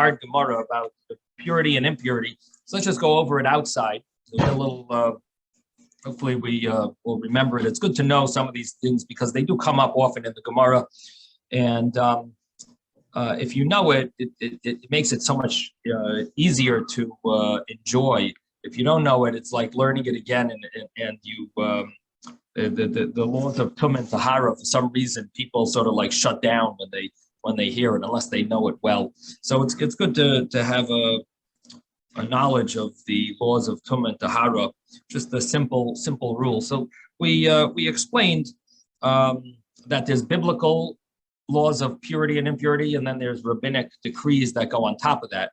hard Gemara about the purity and impurity. So let's just go over it outside. So a little, hopefully we will remember it. It's good to know some of these things because they do come up often in the Gemara. And if you know it, it makes it so much easier to enjoy. If you don't know it, it's like learning it again, and you the laws of Tum and Tahara, for some reason, people sort of like shut down when they hear it, unless they know it well. So it's good to have a knowledge of the laws of Tum and Tahara, just the simple rule. So we explained that there's biblical laws of purity and impurity, and then there's rabbinic decrees that go on top of that.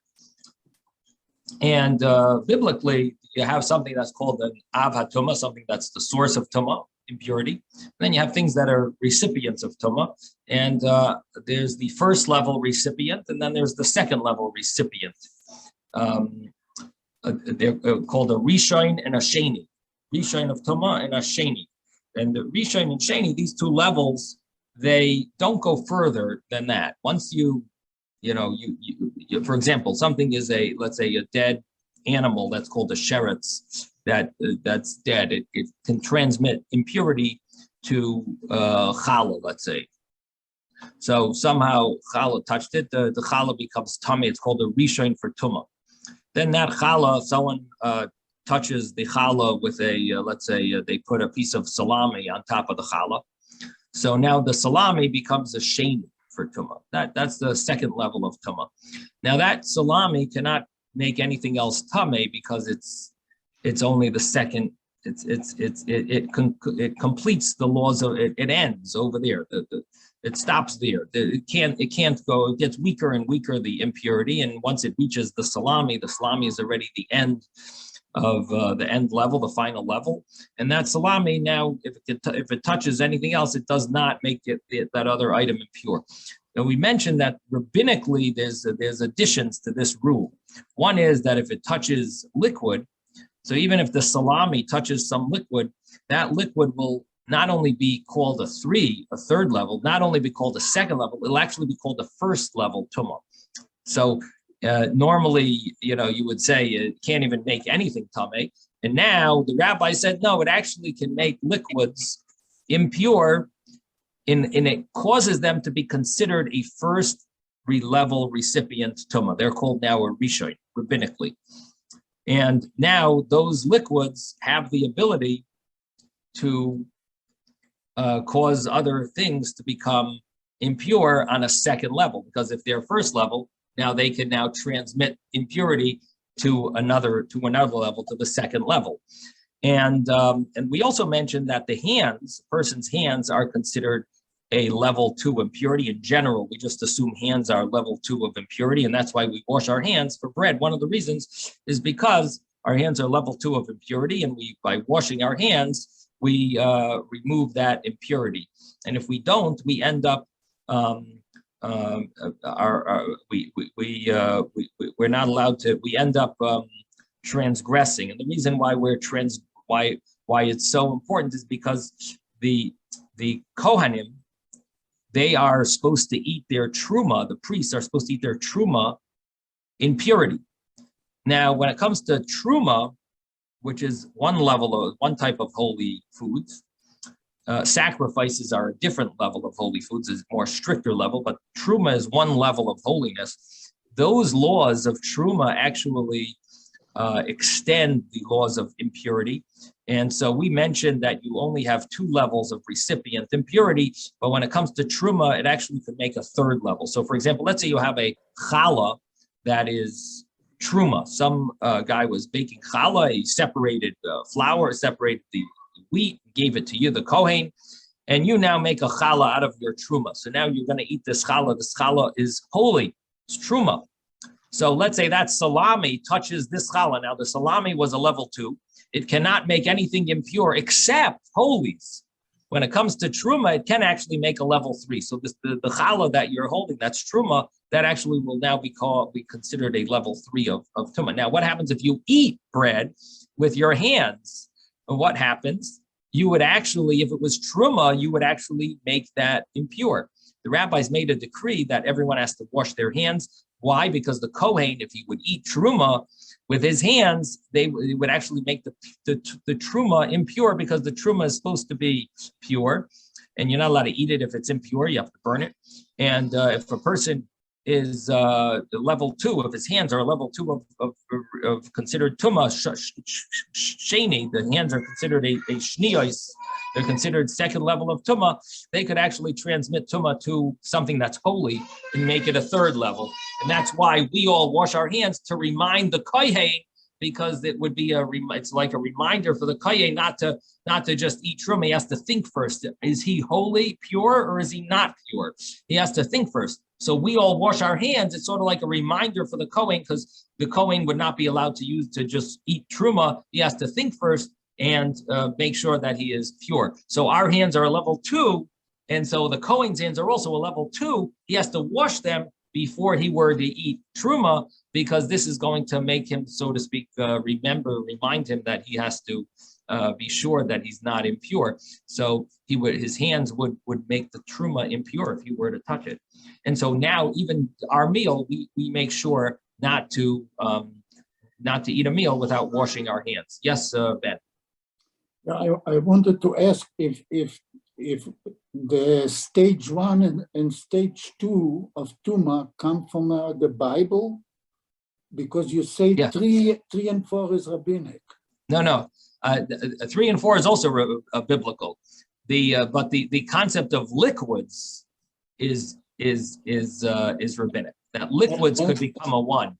And biblically, you have something that's called an av hatumah, something that's the source of tumah, impurity. And then you have things that are recipients of tumah, and there's the first level recipient, and then there's the second level recipient. They're called a rishon and a sheni, rishon of tumah and a sheni. And the rishon and sheni, these two levels, they don't go further than that. Once you for example, something is let's say a dead animal that's called a sheretz that's dead. It can transmit impurity to challah, let's say. So somehow challah touched it, the challah becomes tummy. It's called a rishon for tumah. Then that challah, someone touches the challah with let's say they put a piece of salami on top of the challah. So now the salami becomes a sheni for tumah. That's the second level of tumah. Now that salami cannot make anything else tameh because it's only the second. It completes the laws of it. It ends over there. It stops there. It can't go. It gets weaker and weaker, the impurity, and once it reaches the salami is already the end of the end level, the final level. And that salami now, if it touches anything else, it does not make that other item impure. Now we mentioned that rabbinically there's additions to this rule. One is that if it touches liquid, so even if the salami touches some liquid, that liquid will not only be called a third level, not only be called a second level, it'll actually be called the first level tumah. So normally, you would say it can't even make anything tameh. And now the rabbi said, no, it actually can make liquids impure, and it causes them to be considered a first level recipient tumah. They're called now a rishon, rabbinically. And now those liquids have the ability to cause other things to become impure on a second level, because if they're first level, now they can now transmit impurity to another level, to the second level. And we also mentioned that the hands, a person's hands, are considered a level 2 impurity. In general, we just assume hands are level 2 of impurity, and that's why we wash our hands for bread. One of the reasons is because our hands are level 2 of impurity, and by washing our hands, we remove that impurity. And if we don't, we end up we're not allowed to. We end up transgressing, and the reason why why it's so important is because the Kohanim, they are supposed to eat their truma. The priests are supposed to eat their truma in purity. Now, when it comes to truma, which is one type of holy foods. Sacrifices are a different level of holy foods, is more stricter level, but truma is one level of holiness. Those laws of truma actually extend the laws of impurity. And so we mentioned that you only have 2 levels of recipient impurity, but when it comes to truma, it actually could make a third level. So for example, let's say you have a challah that is truma. Some guy was baking challah, he separated flour, separated the wheat, gave it to you, the Kohen, and you now make a challah out of your truma. So now you're going to eat this challah. This challah is holy. It's truma. So let's say that salami touches this challah. Now the salami was a level 2. It cannot make anything impure except holies. When it comes to truma, it can actually make a level 3. So the challah that you're holding, that's truma, that actually will now be considered a level 3 of tumah. Now, what happens if you eat bread with your hands? What happens? You would actually, if it was truma, you would actually make that impure. The rabbis made a decree that everyone has to wash their hands Why? Because the Kohen, if he would eat truma with his hands, they would actually make the truma impure, because the truma is supposed to be pure, and you're not allowed to eat it if it's impure. You have to burn it. And if a person is level 2, if his hands are level 2 of considered tuma, sheni, the hands are considered a shniyos, they're considered second level of tuma, they could actually transmit tuma to something that's holy and make it a third level. And that's why we all wash our hands, to remind the kohen, because it would be it's like a reminder for the kohen not to just eat truma. He has to think first. Is he holy, pure, or is he not pure? He has to think first. So we all wash our hands. It's sort of like a reminder for the kohen, because the kohen would not be allowed to just eat truma. He has to think first and make sure that he is pure. So our hands are a level 2, and so the kohen's hands are also a level 2. He has to wash them before he were to eat truma, because this is going to make him, so to speak, remind him that he has to be sure that he's not impure. So his hands would make the truma impure if he were to touch it. And so now, even our meal, we make sure not to eat a meal without washing our hands. Yes, Ben. I wanted to ask if the stage 1 and stage 2 of tuma come from the Bible, because you say 3 and 4 is rabbinic. No. 3 and 4 is also biblical. But the concept of liquids is rabbinic. That liquids could become a 1,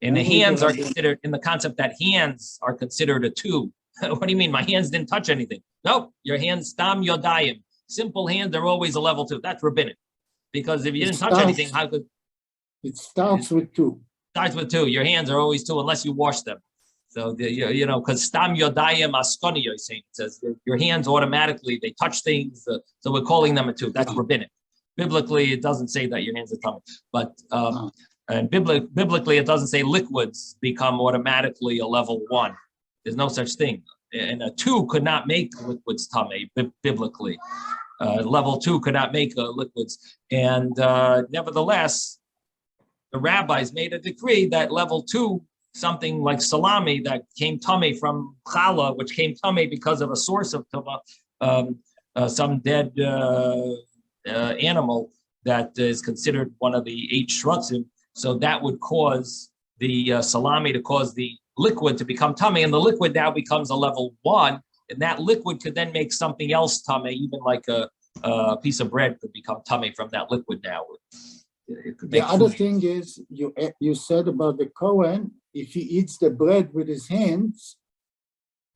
and the hands are considered, in the concept that hands are considered a 2. What do you mean? My hands didn't touch anything? Nope. Your hands, stam yodayim. Simple hands are always a level 2. That's rabbinic, because if you didn't touch anything, how could it starts with 2? Starts with 2. Your hands are always 2 unless you wash them. So because stam yodayim askoni, it says your hands automatically, they touch things. So we're calling them a 2. That's rabbinic. Biblically, it doesn't say that your hands are tummy, but and biblically, it doesn't say liquids become automatically a level 1. There's no such thing, and a 2 could not make liquids tummy biblically. Level 2 could not make liquids, and nevertheless, the rabbis made a decree that level 2, something like salami that came tummy from challah, which came tummy because of a source of tumah, some dead animal that is considered one of the 8 shrutzim. So that would cause the salami to cause the liquid to become tummy, and the liquid now becomes a level 1, and that liquid could then make something else tummy, even like a piece of bread could become tummy from that liquid now. The other thing is, you said about the Kohen, if he eats the bread with his hands,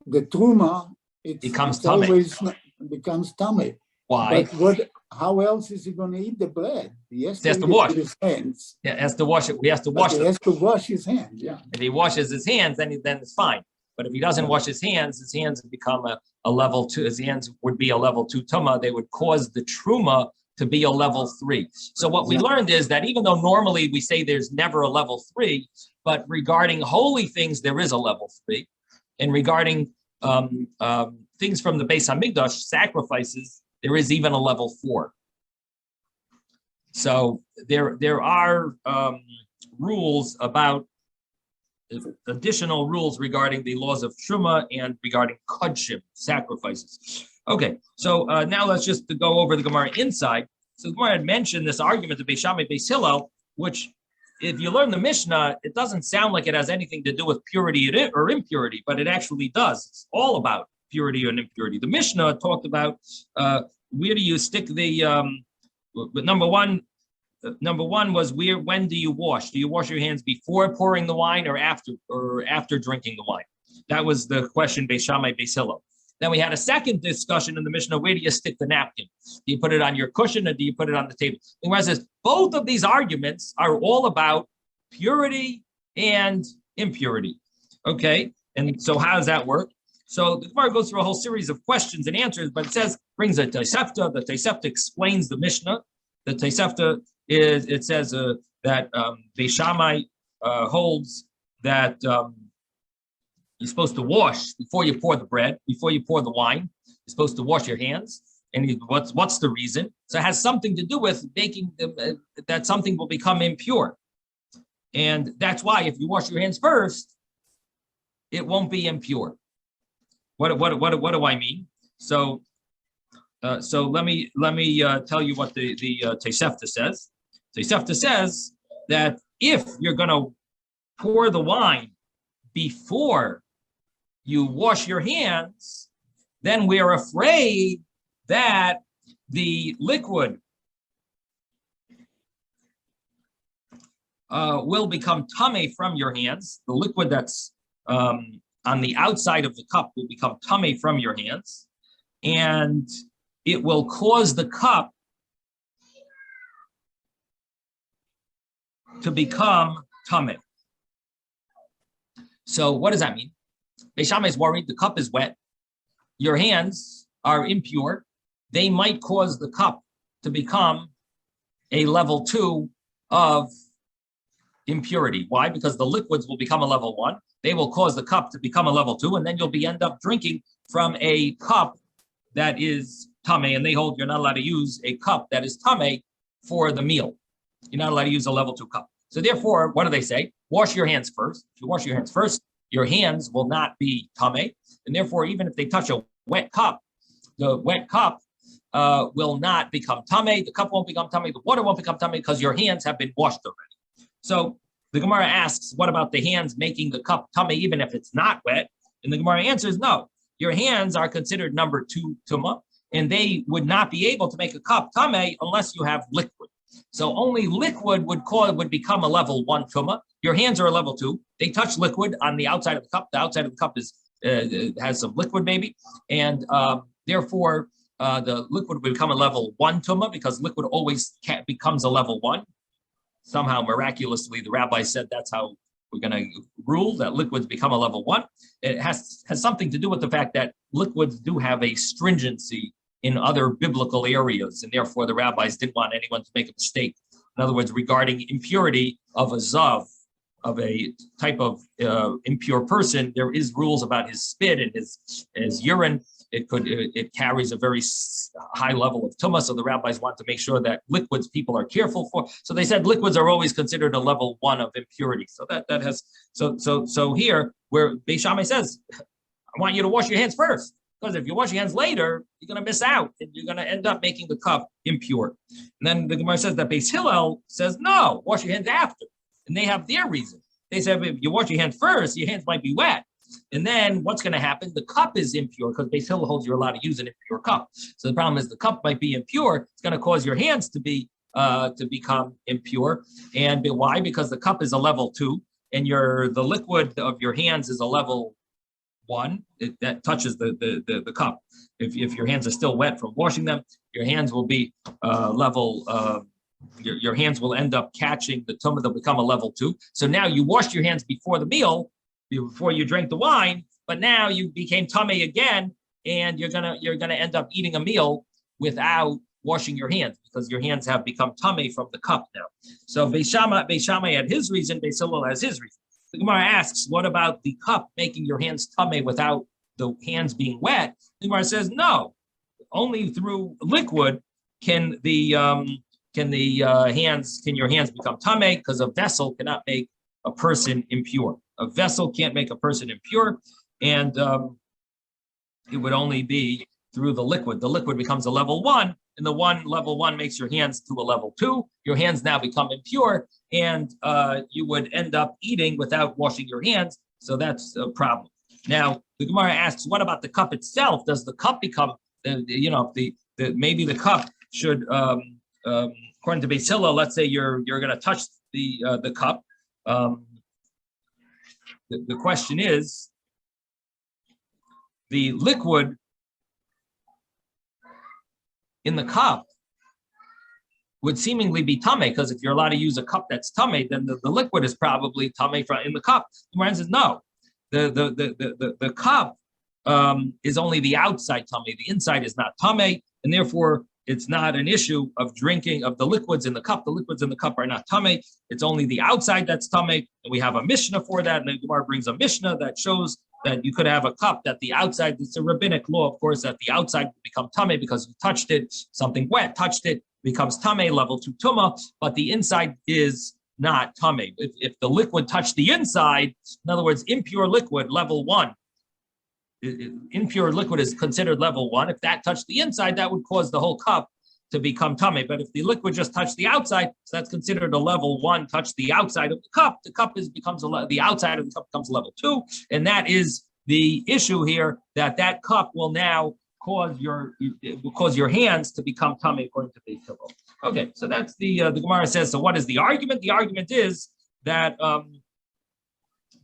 the truma, it becomes tummy. Why? But how else is he going to eat the bread? He has to wash with his hands. Yeah, has to wash it. He has to wash it. He has to wash his hands. Yeah. If he washes his hands, then it's fine. But if he doesn't wash his hands become a level 2. His hands would be a level 2 tuma. They would cause the truma to be a level 3. So what we learned is that even though normally we say there's never a level 3, but regarding holy things, there is a level 3. And regarding things from the Beis Hamikdash, sacrifices, there is even a level 4. So there are rules about additional rules regarding the laws of Truma and regarding Kodshim, sacrifices. Okay, so now let's just go over the Gemara inside. So the Gemara had mentioned this argument of Beis Shammai, Beis Hillel, which, if you learn the Mishnah, it doesn't sound like it has anything to do with purity or impurity, but it actually does. It's all about purity and impurity. The Mishnah talked about where do you stick the number one was when do you wash? Do you wash your hands before pouring the wine or after drinking the wine? That was the question, Beis Shammai, Beis Hillel. Then we had a second discussion in the Mishnah, where do you stick the napkin? Do you put it on your cushion or do you put it on the table? The Gemara says both of these arguments are all about purity and impurity. Okay, and so how does that work? So the Gemara goes through a whole series of questions and answers, but it brings a Tosefta. The Tosefta explains the Mishnah. The Tosefta says that Beis Shammai holds that you're supposed to wash before you pour the bread, before you pour the wine. You're supposed to wash your hands. And what's the reason? So it has something to do with making that something will become impure. And that's why if you wash your hands first, it won't be impure. What do I mean? So let me tell you what the Tosefta says. Tosefta says that if you're going to pour the wine before you wash your hands, then we're afraid that the liquid will become tamei from your hands. The liquid that's on the outside of the cup will become tamei from your hands, and it will cause the cup to become tamei. So what does that mean? Beis Shammai is worried the cup is wet. Your hands are impure. They might cause the cup to become a level 2 of impurity. Why? Because the liquids will become a level 1. They will cause the cup to become a level 2, and then you'll end up drinking from a cup that is tamei, and they hold you're not allowed to use a cup that is tamei for the meal. You're not allowed to use a level 2 cup. So therefore, what do they say? Wash your hands first. If you wash your hands first, your hands will not be tamei, and therefore, even if they touch a wet cup, the wet cup will not become tamei. The cup won't become tamei. The water won't become tamei because your hands have been washed already. So the Gemara asks, what about the hands making the cup tamei even if it's not wet? And the Gemara answers, no. Your hands are considered number 2 tumah, and they would not be able to make a cup tamei unless you have liquid. So only liquid would become a level 1 tumah. Your hands are a level 2. They touch liquid on the outside of the cup. The outside of the cup has some liquid maybe, and therefore the liquid would become a level 1 tumah because liquid always becomes a level 1. Somehow miraculously, the rabbi said that's how we're going to rule that liquids become a level 1. It has something to do with the fact that liquids do have a stringency in other biblical areas, and therefore the rabbis didn't want anyone to make a mistake. In other words, regarding impurity of a zav, of a type of impure person, there is rules about his spit and his urine. It carries a very high level of tumah, so the rabbis want to make sure that liquids people are careful for. So they said liquids are always considered a level 1 of impurity. So that has so here where Beis Shammai says, I want you to wash your hands first, because if you wash your hands later, you're going to miss out and you're going to end up making the cup impure. And then the Gemara says that Beis Hillel says, no, wash your hands after. And they have their reason. They said if you wash your hands first, your hands might be wet. And then what's going to happen? The cup is impure because Beis Hillel holds you're allowed to use an impure cup. So the problem is the cup might be impure. It's going to cause your hands to become impure. And why? Because the cup is a level 2, and the liquid of your hands is a level 1. That touches the cup. If your hands are still wet from washing them, your hands will be level. Your hands will end up catching the tumah that will become a level 2. So now you washed your hands before the meal, before you drank the wine, but now you became tamei again, and you're gonna end up eating a meal without washing your hands because your hands have become tamei from the cup now. So Beis Shammai had his reason, Beis Hillel has his reason. The Gemara asks, what about the cup making your hands tamei without the hands being wet? The Gemara says, no, only through liquid can your hands become tamei, because a vessel cannot make a person impure. A vessel can't make a person impure, and it would only be through the liquid. The liquid becomes a level 1, and the level 1 makes your hands to a level 2. Your hands now become impure, and you would end up eating without washing your hands. So that's a problem. Now the Gemara asks, what about the cup itself? Does the cup become, maybe the cup should, according to Beis Hillel, let's say you're going to touch the cup. The question is, the liquid in the cup would seemingly be tamei, because if you're allowed to use a cup that's tamei, then the liquid is probably tamei in the cup. The Gemara says no. The cup is only the outside tamei. The inside is not tamei, and therefore it's not an issue of drinking of the liquids in the cup. The liquids in the cup are not tamei. It's only the outside that's tamei, and we have a mishnah for that. And the Gemara brings a mishnah that shows that you could have a cup that the outside, it's a rabbinic law, of course, that the outside will become tamei because you touched it, something wet touched it, becomes tamei, level 2 tumah, but the inside is not tummy. If the liquid touched the inside, in other words, impure liquid, level 1, impure liquid is considered level 1. If that touched the inside, that would cause the whole cup to become tummy. But if the liquid just touched the outside, so that's considered a level 1, touch the outside of the cup. The cup the outside of the cup becomes level 2, and that is the issue here. That cup will now cause your hands to become tummy, according to Beis Hillel. Okay, so that's the Gemara says. So what is the argument? The argument is that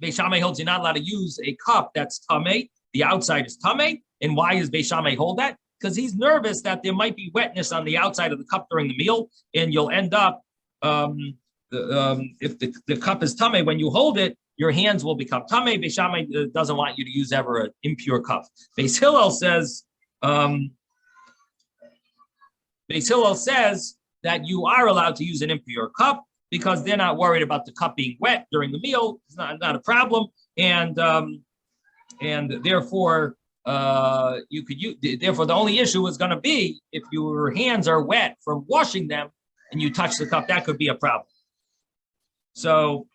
Beis Shammai holds you're not allowed to use a cup that's tummy. The outside is tummy, and why is Beis Shammai hold that? Because he's nervous that there might be wetness on the outside of the cup during the meal, and you'll end up, if the cup is tummy, when you hold it, your hands will become tummy. Beis Shammai doesn't want you to use ever an impure cup. Beis Hillel says that you are allowed to use an impure cup because they're not worried about the cup being wet during the meal. It's not a problem, and therefore. Therefore, the only issue is going to be if your hands are wet from washing them and you touch the cup, that could be a problem. So,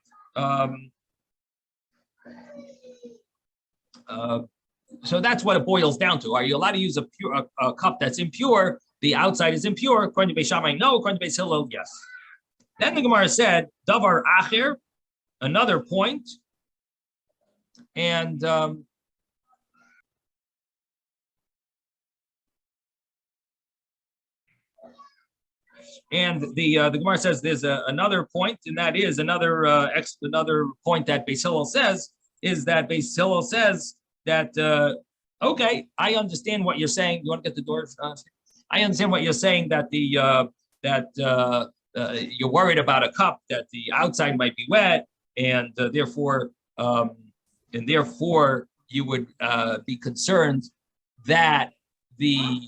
so that's what it boils down to. Are you allowed to use a cup that's impure? The outside is impure. According to Beis Shammai, no. According to Beis Hillel, yes. Then the Gemara said, Davar Acher, another point, and the Gemara says there's another point, and that is another point that Beis Hillel says is that Beis Hillel says that okay, I understand what you're saying. You want to get the door? I understand what you're saying that you're worried about a cup that the outside might be wet, and therefore you would be concerned that the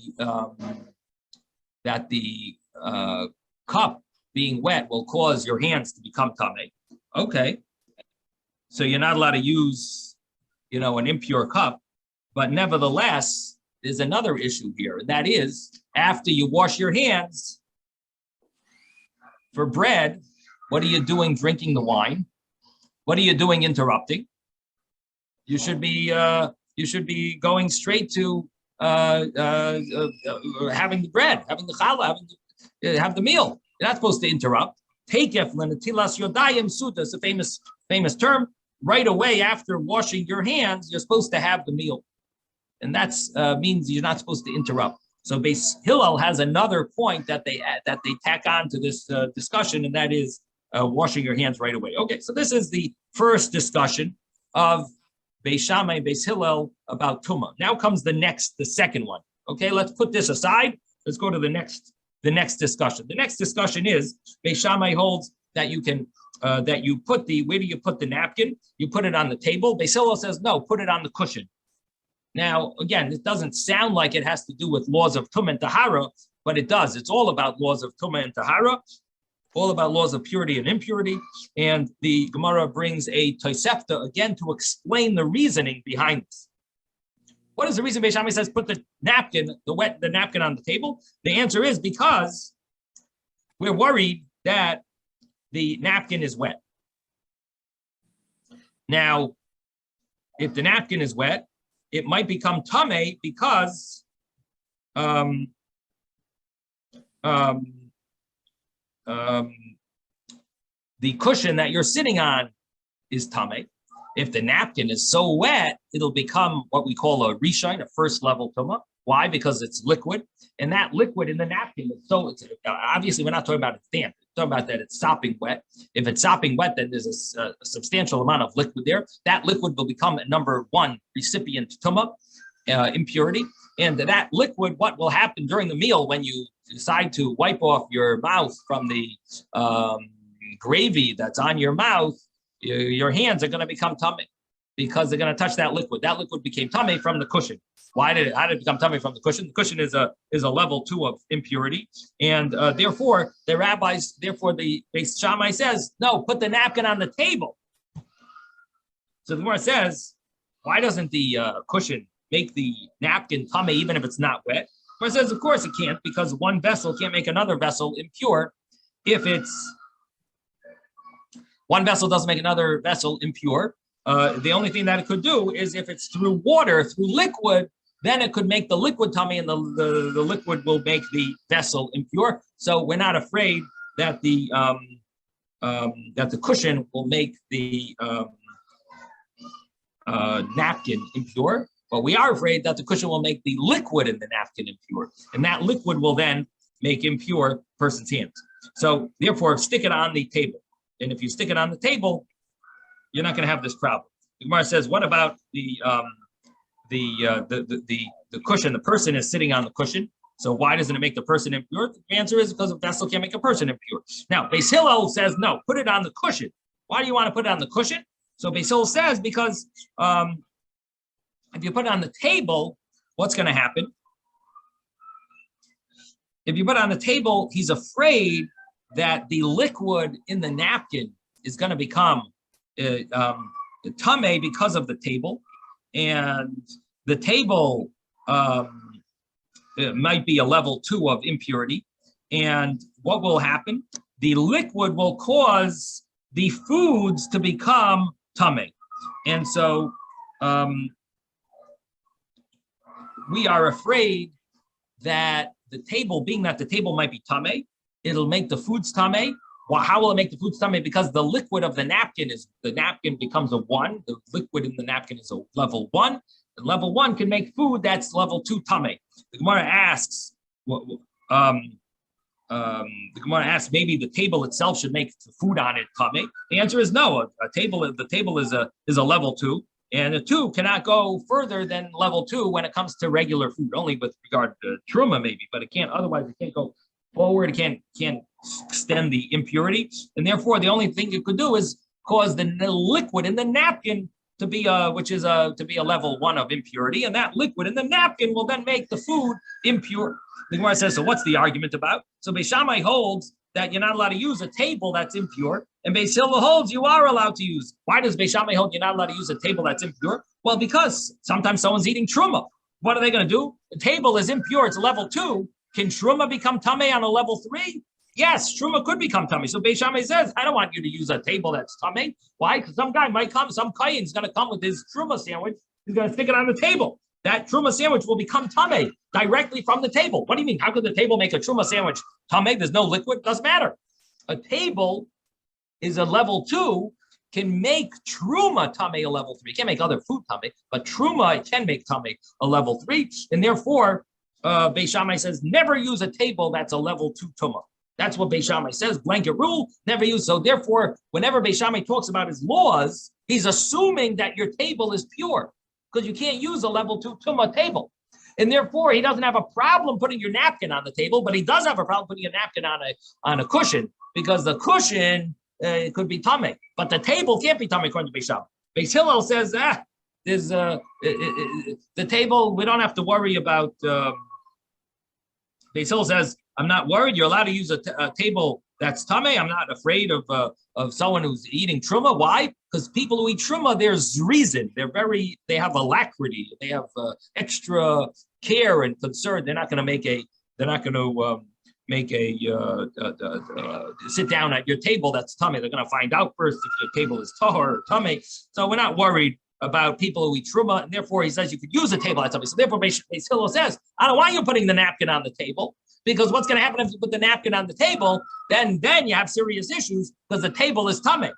cup being wet will cause your hands to become tummy. Okay, so you're not allowed to use, an impure cup, but nevertheless, there's another issue here, and that is after you wash your hands for bread, what are you doing drinking the wine? What are you doing interrupting? You should be going straight to having the bread, having the challah, have the meal. You're not supposed to interrupt. Takef lenatilas yodayim suda is a famous term. Right away after washing your hands, you're supposed to have the meal, and that's means you're not supposed to interrupt. So Beis Hillel has another point that they tack on to this discussion, and that is washing your hands right away. Okay, so this is the first discussion of Beis Shammai, Beis Hillel about Tumah. Now comes the second one. Okay, let's put this aside. Let's go to the next discussion. The next discussion is Beis Shammai holds that you can where do you put the napkin? You put it on the table. Beis Hillel says no, put it on the cushion. Now, again, it doesn't sound like it has to do with laws of Tumah and Tahara, but it does. It's all about laws of Tumah and Tahara, all about laws of purity and impurity. And the Gemara brings a Tosefta again to explain the reasoning behind this. What is the reason Beis Shammai says put the napkin on the table? The answer is because we're worried that the napkin is wet. Now, if the napkin is wet, it might become tameh because the cushion that you're sitting on is tameh. If the napkin is so wet, it'll become what we call a rishon, a first level tumah. Why? Because it's liquid, and that liquid in the napkin is obviously we're not talking about it's damp. We're talking about that it's sopping wet. If it's sopping wet, then there's a substantial amount of liquid there. That liquid will become a number one recipient tumah, impurity, and that liquid. What will happen during the meal when you decide to wipe off your mouth from the gravy that's on your mouth? Your hands are going to become tummy because they're going to touch that liquid. That liquid became tummy from the cushion. How did it become tummy from the cushion? The cushion is a level 2 of impurity, and therefore the Beis Shammai says no, put the napkin on the table. So the Gemara says, why doesn't the cushion make the napkin tummy even if it's not wet? The Gemara says, of course it can't, because one vessel can't make another vessel impure if it's one vessel doesn't make another vessel impure. The only thing that it could do is if it's through water, through liquid, then it could make the liquid tummy, and the liquid will make the vessel impure. So we're not afraid that the cushion will make the napkin impure, but we are afraid that the cushion will make the liquid in the napkin impure, and that liquid will then make impure person's hands. So therefore, stick it on the table, and if you stick it on the table, you're not going to have this problem. The Gemara says, what about the cushion? The person is sitting on the cushion. So why doesn't it make the person impure? The answer is because a vessel can't make a person impure. Now, Beis Hillel says, no, put it on the cushion. Why do you want to put it on the cushion? So Beis Hillel says, because if you put it on the table, what's going to happen? If you put it on the table, he's afraid that the liquid in the napkin is going to become tameh because of the table. And the table it might be a level 2 of impurity. And what will happen? The liquid will cause the foods to become tameh. And so we are afraid that the table, being that the table might be tameh, it'll make the foods tameh. Well, how will it make the foods tameh? Because the liquid of the napkin becomes a 1. The liquid in the napkin is a level 1. And level 1 can make food that's level 2 tameh. The Gemara asks, maybe the table itself should make the food on it tameh. The answer is no. The table is a level 2, and a 2 cannot go further than level 2 when it comes to regular food. Only with regard to truma maybe, but it can't. Otherwise, it can't go forward. It can't extend the impurity, and therefore the only thing it could do is cause the liquid in the napkin to be a level 1 of impurity, and that liquid in the napkin will then make the food impure. The Gemara says, so what's the argument about? So Beis Shammai holds that you're not allowed to use a table that's impure, and Beis Hillel holds you are allowed to use. Why does Beis Shammai hold you're not allowed to use a table that's impure? Well, because sometimes someone's eating truma. What are they going to do? The table is impure, it's level 2. Can truma become tameh on a level 3? Yes, truma could become tameh. So Beis Shammai says, I don't want you to use a table that's tameh. Why? Because some guy might come, some kain's going to come with his truma sandwich. He's going to stick it on the table. That truma sandwich will become tameh directly from the table. What do you mean? How could the table make a truma sandwich tameh? There's no liquid. Doesn't matter. A table is a level 2, can make truma tameh a level 3. It can't make other food tameh, but truma it can make tameh a level 3. And therefore, Beis Shammai says, never use a table that's a level 2 tumah. That's what Beis Shammai says, blanket rule, never use. So therefore, whenever Beis Shammai talks about his laws, he's assuming that your table is pure, because you can't use a level 2 tumah table. And therefore, he doesn't have a problem putting your napkin on the table, but he does have a problem putting a napkin on a cushion, because the cushion could be tameh, but the table can't be tameh according to Beis Shammai. Beis Hillel says, there's the table, we don't have to worry about. Beis Hillel says, I'm not worried. You're allowed to use a table that's tameh. I'm not afraid of someone who's eating truma. Why? Because people who eat truma, there's reason. They have alacrity. They have extra care and concern. They're not going to sit down at your table that's tameh. They're going to find out first if your table is tahor or tameh. So we're not worried about people who eat truma, and therefore he says you could use a table that's tameh. So therefore, Beis Hillel says, I don't want you putting the napkin on the table, because what's going to happen if you put the napkin on the table? Then you have serious issues, because the table is tameh.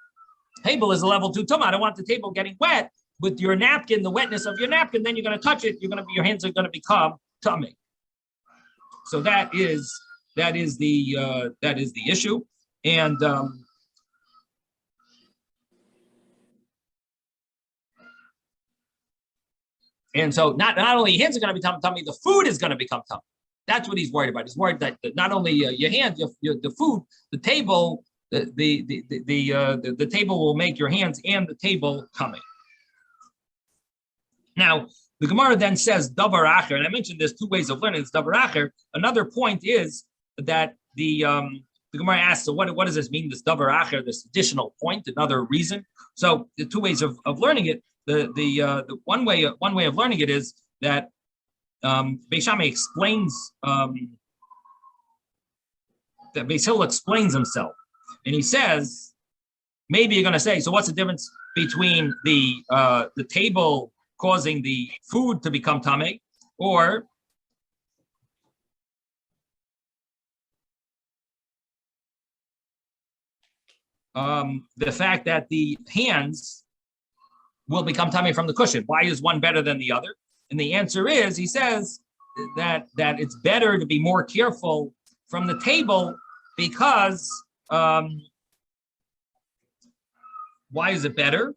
Table is a level 2 tumah. I don't want the table getting wet with your napkin, the wetness of your napkin. Then you're going to touch it. Your hands are going to become tameh. So that is the issue, and so not only your hands are going to become tummy, the food is going to become tummy. That's what he's worried about. He's worried that not only your hands, the food, the table, the table will make your hands and the table tummy. Now, the Gemara then says davar acher, and I mentioned there's 2 ways of learning this davar acher. Another point is that the Gemara asks, so what does this mean? This davar acher, this additional point, another reason. So the 2 ways of learning it. The one way of learning it is that Beis Shammai explains that Beis Hillel explains himself, and he says maybe you're going to say, so what's the difference between the table causing the food to become tamei, or the fact that the hands will become tamei from the cushion? Why is one better than the other? And the answer is, he says that it's better to be more careful from the table because why is it better?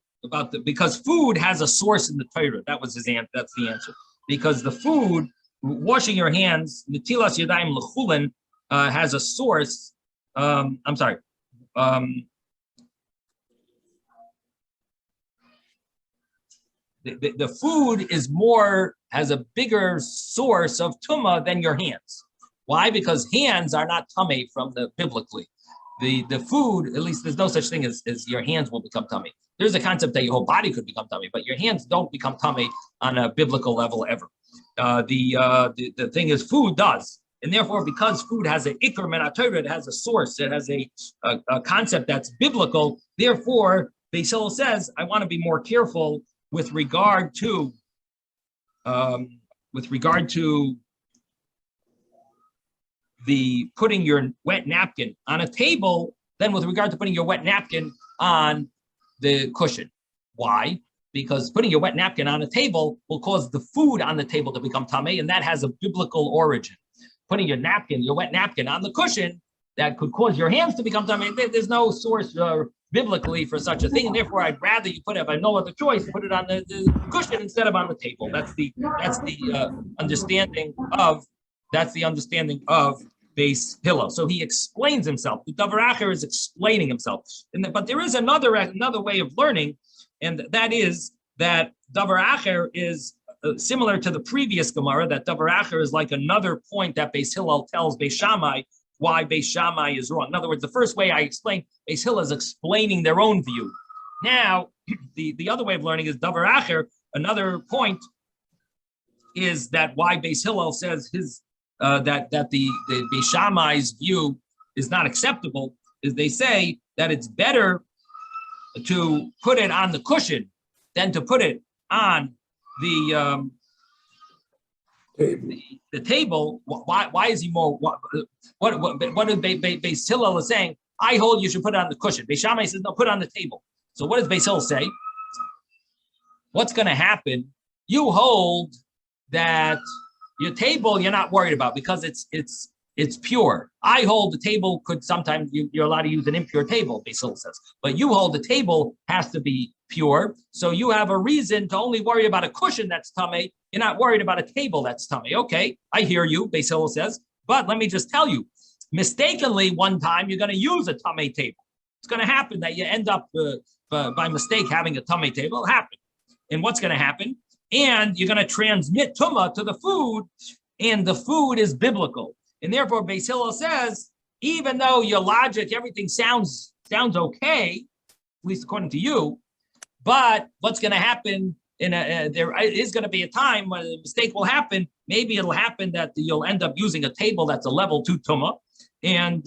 Because food has a source in the Torah. That was his answer. That's the answer. Because the food, washing your hands, netilas yadayim l'chulin, has a source. I'm sorry. The food has a bigger source of tumah than your hands. Why? Because hands are not tamei from the biblically. The food, at least there's no such thing as your hands will become tamei. There's a concept that your whole body could become tamei, but your hands don't become tamei on a biblical level ever. The thing is, food does. And therefore, because food has an ikar min haTorah, it has a source, it has a concept that's biblical. Therefore, Beis Hillel says, I want to be more careful with regard to the putting your wet napkin on a table than with regard to putting your wet napkin on the cushion. Why? Because putting your wet napkin on a table will cause the food on the table to become tamei, and that has a biblical origin. Putting your wet napkin on the cushion, that could cause your hands to become tamei. There's no source biblically for such a thing, and therefore I'd rather you put it, if I have no other choice, put it on the cushion instead of on the table. That's the understanding of Beis Hillel. So he explains himself. The Davar Acher is explaining himself. But there is another way of learning, and that is that Davar Acher is similar to the previous Gemara, that Davar Acher is like another point that Beis Hillel tells Beis Shammai why Beis Shammai is wrong. In other words, the first way I explained, Beis Hillel is explaining their own view. Now, the other way of learning is Davar Acher. Another point is that why Beis Hillel says that the Beis Shammai's view is not acceptable is they say that it's better to put it on the cushion than to put it on the table. Why is he more? What is Beis Hillel is saying? I hold you should put it on the cushion. Beis Shammai says no, put it on the table. So what does Beis Hillel say? What's going to happen? You hold that your table you're not worried about because it's pure. I hold the table could sometimes you're allowed to use an impure table, Beis Hillel says, but you hold the table has to be pure. So you have a reason to only worry about a cushion that's tamei. You're not worried about a table that's tamei. Okay, I hear you, Beis Hillel says, but let me just tell you, mistakenly one time you're going to use a tamei table. It's going to happen that you end up by mistake having a tamei table. It'll happen. And what's going to happen? And you're going to transmit tumah to the food, and the food is biblical. And therefore, Beis Hillel says, even though your logic, everything sounds okay, at least according to you, but what's going to happen? There is going to be a time when a mistake will happen. Maybe it'll happen that you'll end up using a table that's a level 2 tumah, and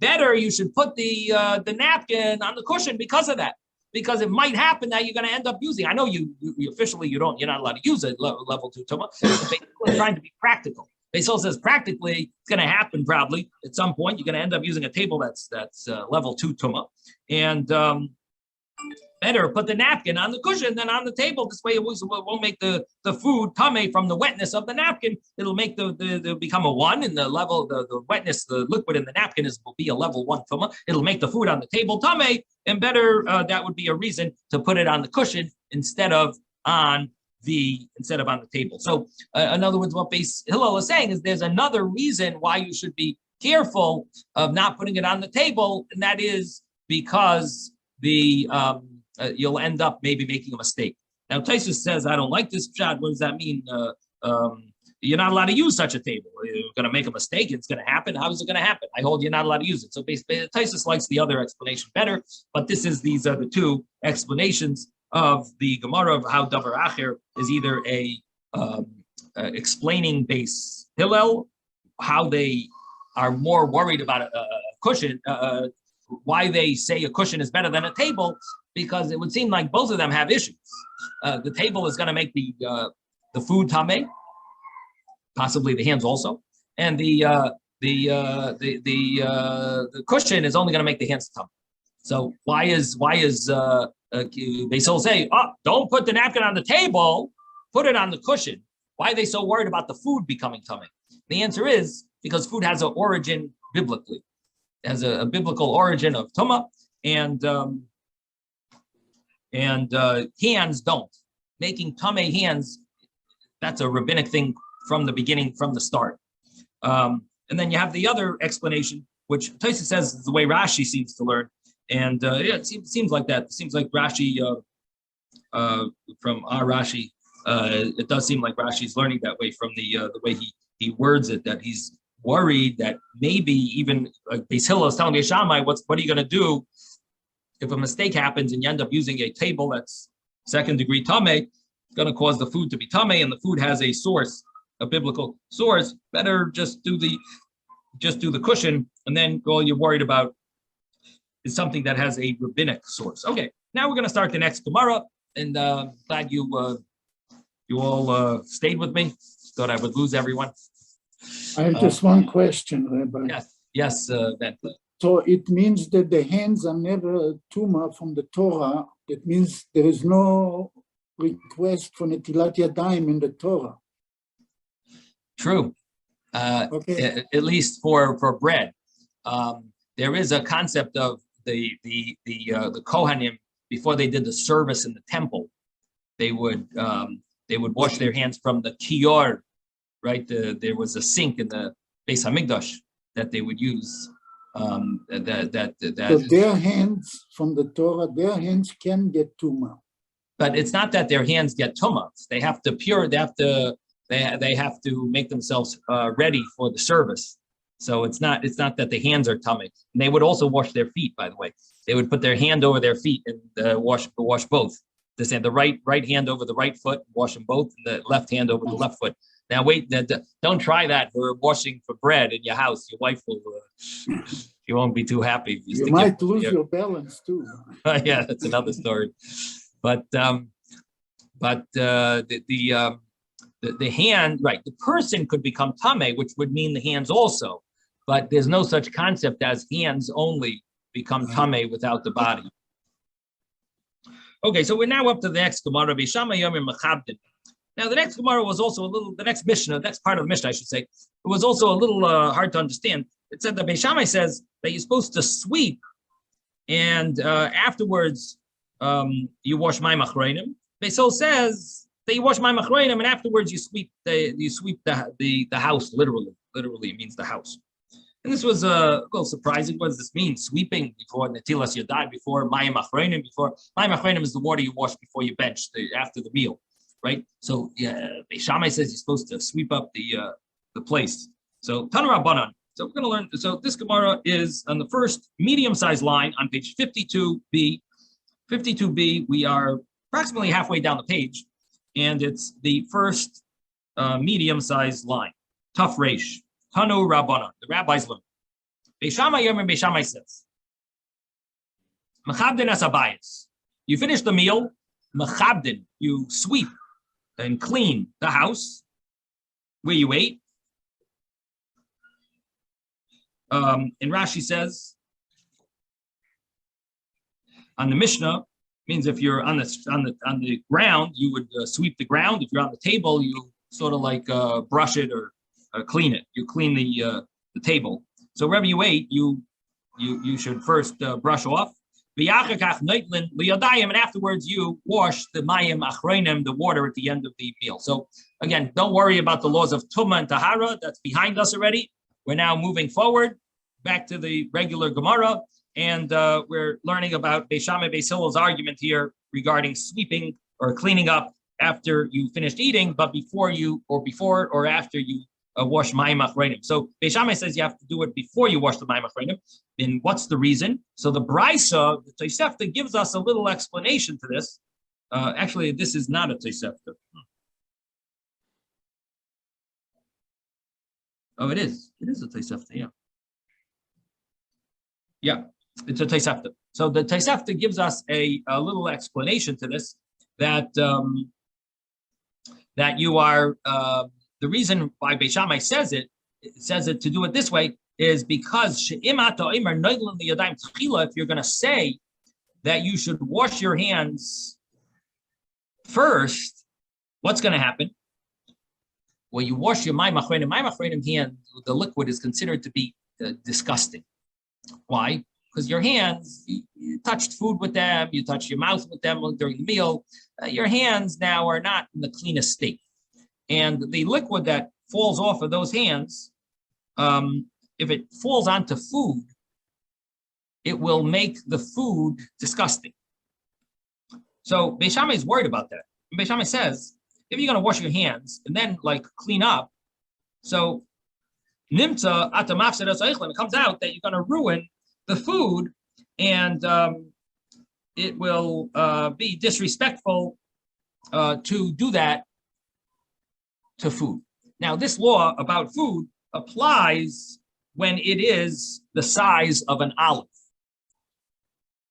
better you should put the napkin on the cushion because of that. Because it might happen that you're going to end up using. I know you officially you're not allowed to use it level 2 tumah. But trying to be practical. Beis Hillel says practically it's going to happen probably at some point. You're going to end up using a table that's level 2 tumah, and better put the napkin on the cushion than on the table. This way it won't make the food tamei from the wetness of the napkin. It'll make the become a 1, and the level the wetness, the liquid in the napkin will be a level 1 tumah. It'll make the food on the table tamei, and better that would be a reason to put it on the cushion instead of on the table. So in other words, what Beis Hillel is saying is there's another reason why you should be careful of not putting it on the table, and that is because you'll end up maybe making a mistake. Now, Taisus says, I don't like this shot. What does that mean? You're not allowed to use such a table. You're going to make a mistake. It's going to happen. How is it going to happen? I hold you're not allowed to use it. So basically, Taisus likes the other explanation better, but these are the two explanations of the Gemara of how Davar Acher is either explaining Beis Hillel, how they are more worried about a cushion, why they say a cushion is better than a table, because it would seem like both of them have issues. The table is going to make the food tameh, possibly the hands also, and the cushion is only going to make the hands tameh. So why is they still say, oh, don't put the napkin on the table, put it on the cushion? Why are they so worried about the food becoming tameh? The answer is because food has an origin biblically. It has a biblical origin of tumah, and hands don't. Making tameh hands, that's a rabbinic thing from the beginning, from the start. And then you have the other explanation, which Tosfos says is the way Rashi seems to learn. And it seems like that. It seems like Rashi, from our Rashi, it does seem like Rashi's learning that way from the way he words it, that he's worried that maybe even like Beis Hillel is telling Beis Shammai, what are you going to do if a mistake happens and you end up using a table that's second degree tameh? It's going to cause the food to be tameh, and the food has a source, a biblical source. Better just do the cushion, and then all you're worried about is something that has a rabbinic source. Okay, now we're going to start the next Gemara, and glad you all stayed with me. Thought I would lose everyone. I have just one question, Rabbi. Yes, Ben. So it means that the hands are never tumah from the Torah. That means there is no request for netilat yadayim in the Torah. True. Okay. At least for bread, there is a concept of the Kohanim before they did the service in the temple. They would wash their hands from the kior, right? There was a sink in the Beis Hamikdash that they would use. So their hands from the Torah, their hands can get tumah. But it's not that their hands get tumah. They have to they have to make themselves ready for the service. So it's not that the hands are tameh. And they would also wash their feet, by the way. They would put their hand over their feet and wash both. The right hand over the right foot, wash them both, and the left hand over the left foot. Now wait, don't try that for washing for bread in your house. Your wife will, she won't be too happy. If you might lose your balance too. Yeah, that's another story. But the hand, right? The person could become tameh, which would mean the hands also. But there's no such concept as hands only become tameh without the body. Okay, so we're now up to the next Gemara. Now, the next Gemara was also the next Mishnah, next part of the Mishnah, I should say, it was also a little hard to understand. It said that Beis Shammai says that you're supposed to sweep, and afterwards you wash mayim achronim. Beis Hillel says that you wash mayim achronim, and afterwards you sweep the house literally. Literally, it means the house. And this was a little surprising. What does this mean? Sweeping before netilas yadayim, before mayim achronim, before mayim achronim is the water you wash before you bench after the meal, right? So Beis Shammai says you're supposed to sweep up the place. So Tanu Rabbanan. So we're going to learn. So this Gemara is on the first medium-sized line on page 52b. 52b. We are approximately halfway down the page, and it's the first medium-sized line. Tough Reish. Tanu Rabbanan, the rabbis learn. Beis Shammai Yomer, Beis Shammai says, Mechabdin as abayis. You finish the meal, Mechabdin, you sweep and clean the house where you ate. And Rashi says, on the Mishnah, means if you're on the ground, you would sweep the ground. If you're on the table, you sort of like brush it or clean it. You clean the table. So wherever you ate, you should first brush off. And afterwards you wash the mayim achronim, the water at the end of the meal. So again, don't worry about the laws of tumah and tahara. That's behind us already. We're now moving forward back to the regular Gemara, and we're learning about Beis Shammai Beis Hillel's argument here regarding sweeping or cleaning up after you finished eating, but before or after you wash mayim achronim. So Beis Shammai says you have to do it before you wash the mayim achronim. And what's the reason? So the Brisa, the Tosefta, gives us a little explanation to this. Actually, this is not a Tosefta. Oh, it is. It is a Tosefta, yeah. Yeah. It's a Tosefta. So the Tosefta gives us a little explanation to this, that that you are the reason why Beis Shammai says it to do it this way is because if you're going to say that you should wash your hands first, what's going to happen? Well, you wash your mayim achreinim hand, the liquid is considered to be disgusting. Why? Because your hands, you touched food with them, you touched your mouth with them during the meal. Your hands now are not in the cleanest state. And the liquid that falls off of those hands, if it falls onto food, it will make the food disgusting. So Beis Shammai is worried about that. Beis Shammai says, if you're going to wash your hands and then like clean up, so nimtza atamafsed it comes out that you're going to ruin the food, and it will be disrespectful to do that to food. Now, this law about food applies when it is the size of an olive.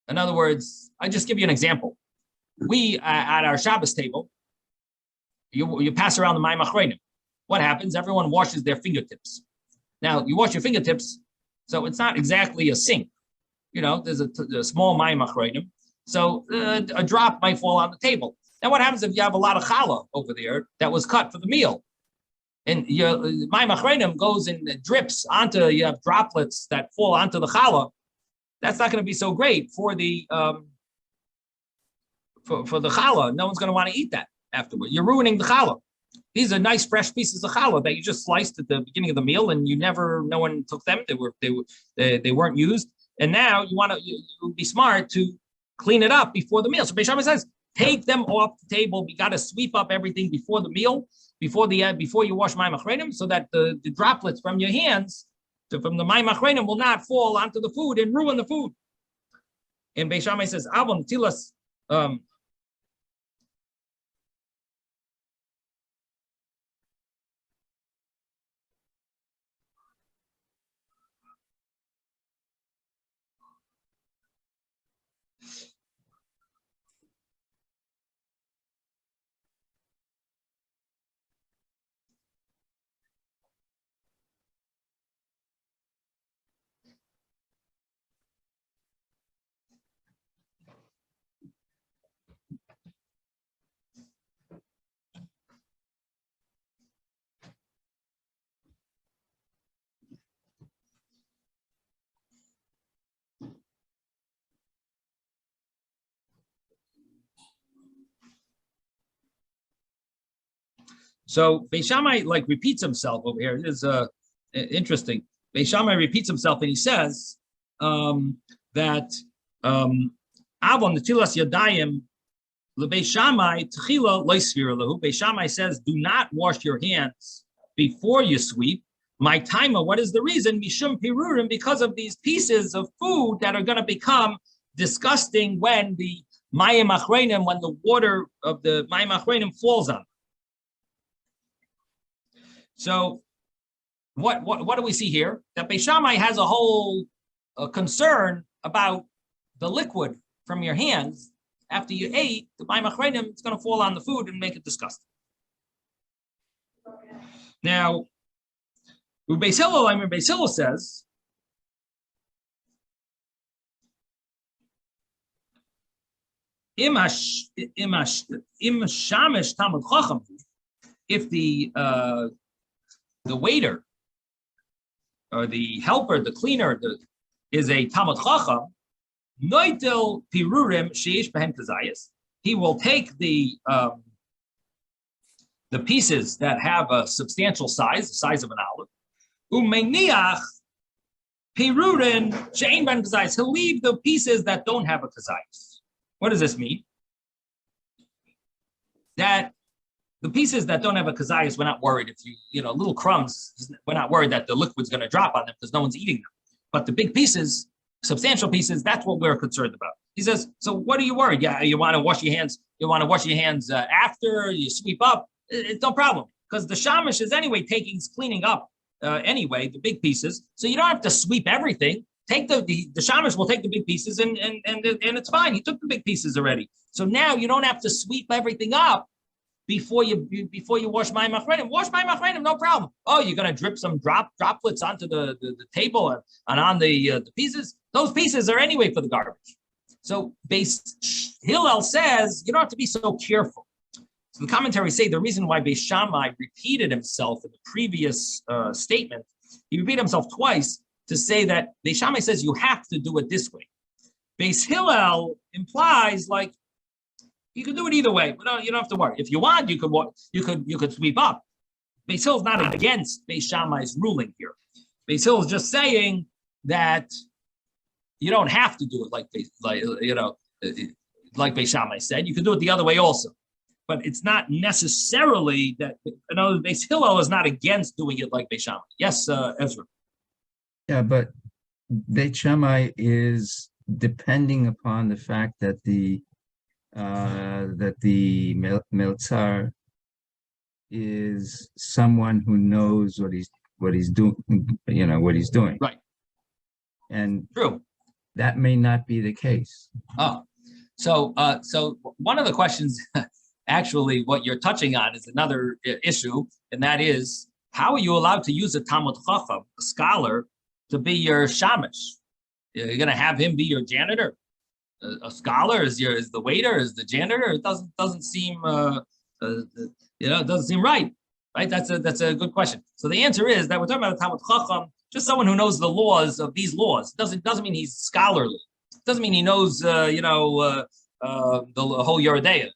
In other words, I just give you an example. We at our Shabbos table, you pass around the mayim achreinim. What happens? Everyone washes their fingertips. Now, you wash your fingertips, so it's not exactly a sink. You know, there's a small mayim achreinim, so a drop might fall on the table. Now, what happens if you have a lot of challah over there that was cut for the meal? And your mayim achreinim goes and drips onto, you have droplets that fall onto the challah. That's not going to be so great for the for the challah. No one's going to want to eat that afterward. You're ruining the challah. These are nice fresh pieces of challah that you just sliced at the beginning of the meal, and no one took them. They weren't used, and now you would be smart to clean it up before the meal. So Beis Shammai says, take them off the table. You got to sweep up everything before the meal, before you wash mayim achreinim, so that the droplets from your hands, from the mayim achreinim, will not fall onto the food and ruin the food. And Beis Shammai says, Avon tilas. So Beis Shammai repeats himself over here. It is interesting. Beis Shammai repeats himself, and he says that Avon netilas yadayim leBeis Shammai tchila loisvira lehu. Beis Shammai says, do not wash your hands before you sweep. My taima, what is the reason? Mishum pirurim, because of these pieces of food that are going to become disgusting when the mayim achreinim, when the water of the mayim achreinim falls on. So what do we see here? That Beis Shammai has a whole concern about the liquid from your hands. After you ate, the mayim achreinim, it's going to fall on the food and make it disgusting. Now, Beis Hillel says, if the waiter or the helper, the cleaner, is a Talmud Chacham, noitel pirurim sheish behem kazayis. He will take the pieces that have a substantial size, the size of an olive, umeniach pirurim she'ein behem kazayis. He'll leave the pieces that don't have a kazayis. What does this mean? That the pieces that don't have a kazayas, we're not worried if little crumbs, we're not worried that the liquid's going to drop on them because no one's eating them. But the big pieces, substantial pieces, that's what we're concerned about. He says, so what are you worried? Yeah, you want to wash your hands. You want to wash your hands after you sweep up. It's no problem because the shamash is anyway cleaning up anyway, the big pieces. So you don't have to sweep everything. the shamash will take the big pieces and it's fine. He took the big pieces already. So now you don't have to sweep everything up before you wash my machrenim. Wash my machrenim, no problem. Oh, you're gonna drip some droplets onto the table and on the pieces. Those pieces are anyway for the garbage. So Beis Hillel says you don't have to be so careful. So the commentaries say the reason why Beis Shammai repeated himself in the previous statement, he repeated himself twice to say that Beis Shammai says you have to do it this way. Beis Hillel implies like you could do it either way, but you don't have to worry. If you want, you could sweep up. Beis Hillel is not against Beis Shammai's ruling here. Beis Hillel is just saying that you don't have to do it like Beis Shammai said. You could do it the other way also, but it's not necessarily that. Beis Hillel is not against doing it like Beis Shammai. Yes, Ezra. Yeah, but Beit Shammai is depending upon the fact that the Meltzar is someone who knows what he's doing, what he's doing. Right. And true. That may not be the case. Oh, so one of the questions, actually, what you're touching on is another issue, and that is how are you allowed to use a Talmud Chacham, a scholar, to be your shamash? You're going to have him be your janitor? A scholar is the waiter, is the janitor? It doesn't seem it doesn't seem right. That's a good question. So the answer is that we're talking about a Talmud Chacham, just someone who knows the laws of these laws. Doesn't mean he's scholarly. Doesn't mean he knows the whole Yeridea.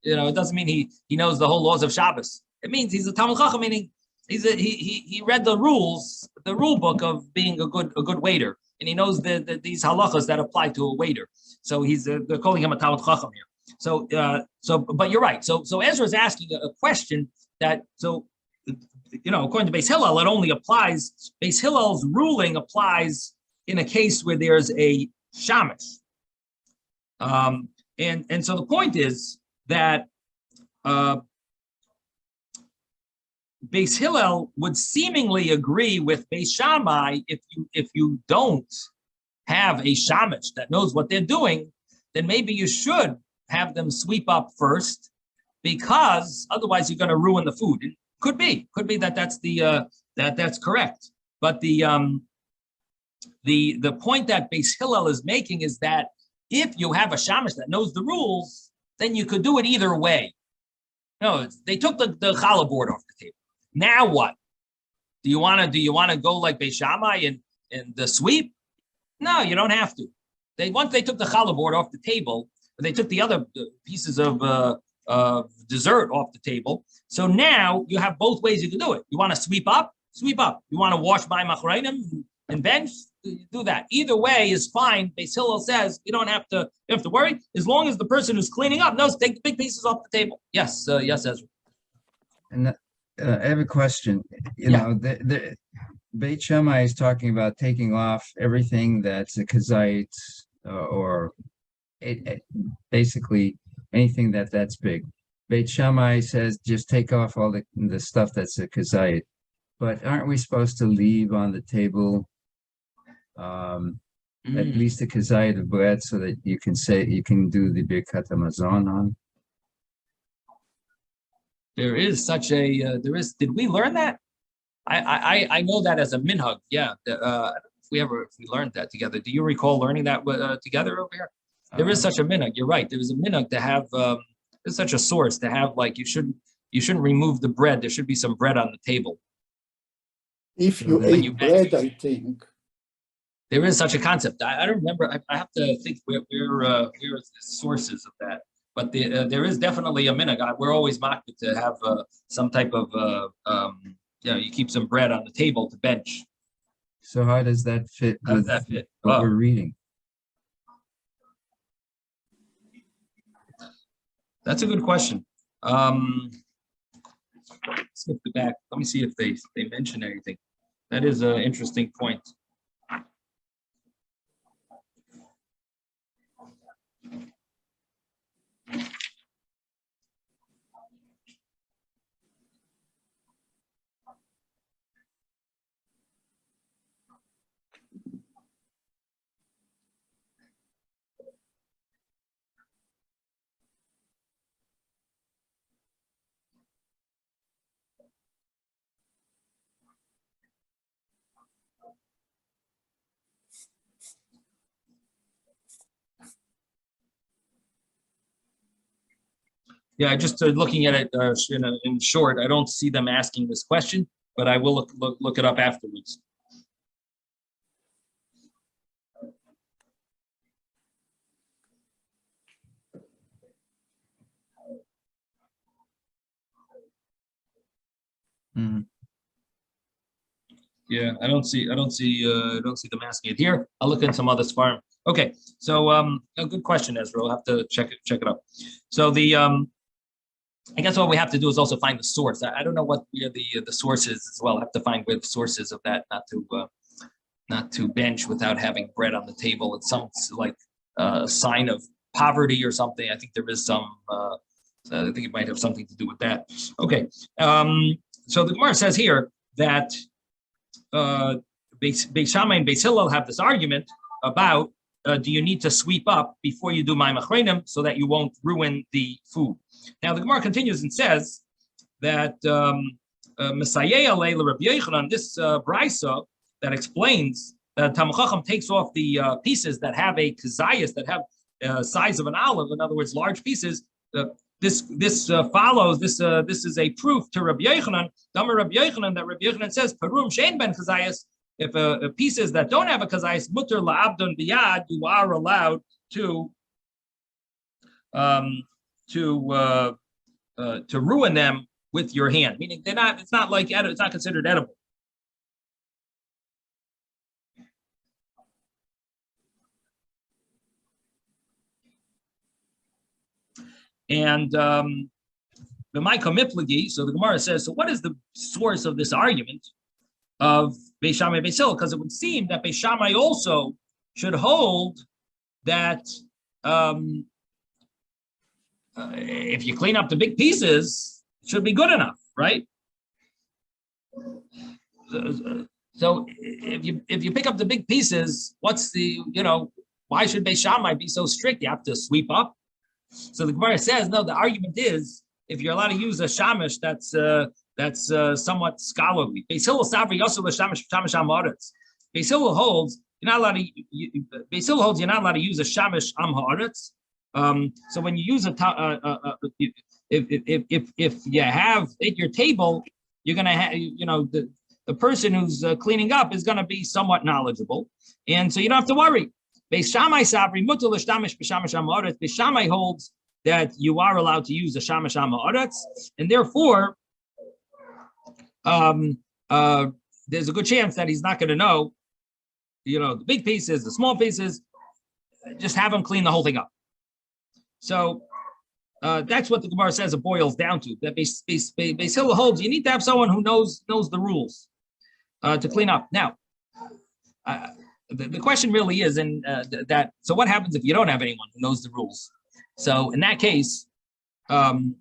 It doesn't mean he knows the whole laws of Shabbos. It means he's a Talmud Chacham, meaning he read the rules, the rule book of being a good waiter, and he knows these halachas that apply to a waiter. So they're calling him a Talmud Chacham here. So but you're right. So Ezra is asking a question that according to Beis Hillel, it only applies. Beis Hillel's ruling applies in a case where there's a shamash. And so the point is that Beis Hillel would seemingly agree with Beis Shammai if you don't have a shamash that knows what they're doing, then maybe you should have them sweep up first, because otherwise you're going to ruin the food. It could be that that's correct. But the point that Beis Hillel is making is that if you have a shamash that knows the rules, then you could do it either way. No, they took the challah board off the table. Now what? Do you want to go like Beis Shammai and the sweep? No, you don't have to. Once they took the challah board off the table, they took the other pieces of dessert off the table. So now you have both ways you can do it. You want to sweep up? Sweep up. You want to wash by machrayim and bench? Do that. Either way is fine. Beis Hillel says you don't have to worry as long as the person who's cleaning up knows to take the big pieces off the table. Yes, yes, Ezra. And I have a question. The Beit Shammai is talking about taking off everything that's a kazait or basically anything that's big. Beit Shammai says just take off all the stuff that's a kazait. But aren't we supposed to leave on the table at least a kazait of bread so that you can do the Birkat Hamazon on? There is such a did we learn that? I know that as a minhag. Yeah. If we learned that together. Do you recall learning that together over here? There is such a minhag. You're right. There is a minhag to have there's such a source to have, like, you shouldn't remove the bread. There should be some bread on the table. If you ate bread, I think. There is such a concept. I don't remember. I have to think where are the sources of that. But there is definitely a minhag. We're always mocked to have some type of you keep some bread on the table to bench. So how does that fit with what we're reading? That's a good question. Let's flip it back. Let me see if they mention anything. That is an interesting point. Yeah, just looking at it in short, I don't see them asking this question, but I will look it up afterwards. Mm-hmm. Yeah, I don't see them asking it here. I'll look in some other farm. Okay, so a good question, Ezra. We'll have to check it up. So I guess what we have to do is also find the source. I don't know what the source is as well. I have to find where the sources of that, not to bench without having bread on the table. It sounds like a sign of poverty or something. I think there is some. I think it might have something to do with that. Okay, so the Gemara says here that Beis Shammai and Beis Hillel have this argument about do you need to sweep up before you do Mayim Achreinim so that you won't ruin the food. Now the Gemara continues and says that Messiah Alei Rabbi Yochanan, this brisa that explains that Talmud Chacham takes off the pieces that have a kazayas, that have size of an olive, in other words, large pieces. This follows. This is a proof to Rabbi Yochanan. Damar Rabbi Yochanan, that Rabbi Yochanan says Parum Shein Ben Kazayas. If pieces that don't have a kazayas mutter la'abdon biyad, you are allowed to ruin them with your hand. Meaning they're not. It's not like it's not considered edible. And the Maika Miplagi, so the Gemara says, so what is the source of this argument of Beis Shammai Beis Hillel? Because it would seem that Beis Shammai also should hold that if you clean up the big pieces, it should be good enough, right? So if you pick up the big pieces, what's the, why should Beis Shammai be so strict? You have to sweep up. So the Gemara says, no, the argument is, if you're allowed to use a shamish that's somewhat scholarly. Beis Hillel savri yosel shamish ha'aretz. Beis Hillel holds you're not allowed to use a shamish am ha'aretz. So when you use if you have at your table, you're gonna have the person who's cleaning up is gonna be somewhat knowledgeable, and so you don't have to worry. Beis Shammai savri mutar l'shtamish b'shamish am ha'aretz. Beis Shammai holds that you are allowed to use a shamash am ha'aretz, and therefore, there's a good chance that he's not going to know, the big pieces, the small pieces. Just have him clean the whole thing up. So that's what the Gemara says it boils down to. That Beis Hillel holds you need to have someone who knows the rules to clean up. Now, the question really is, so what happens if you don't have anyone who knows the rules? So in that case, and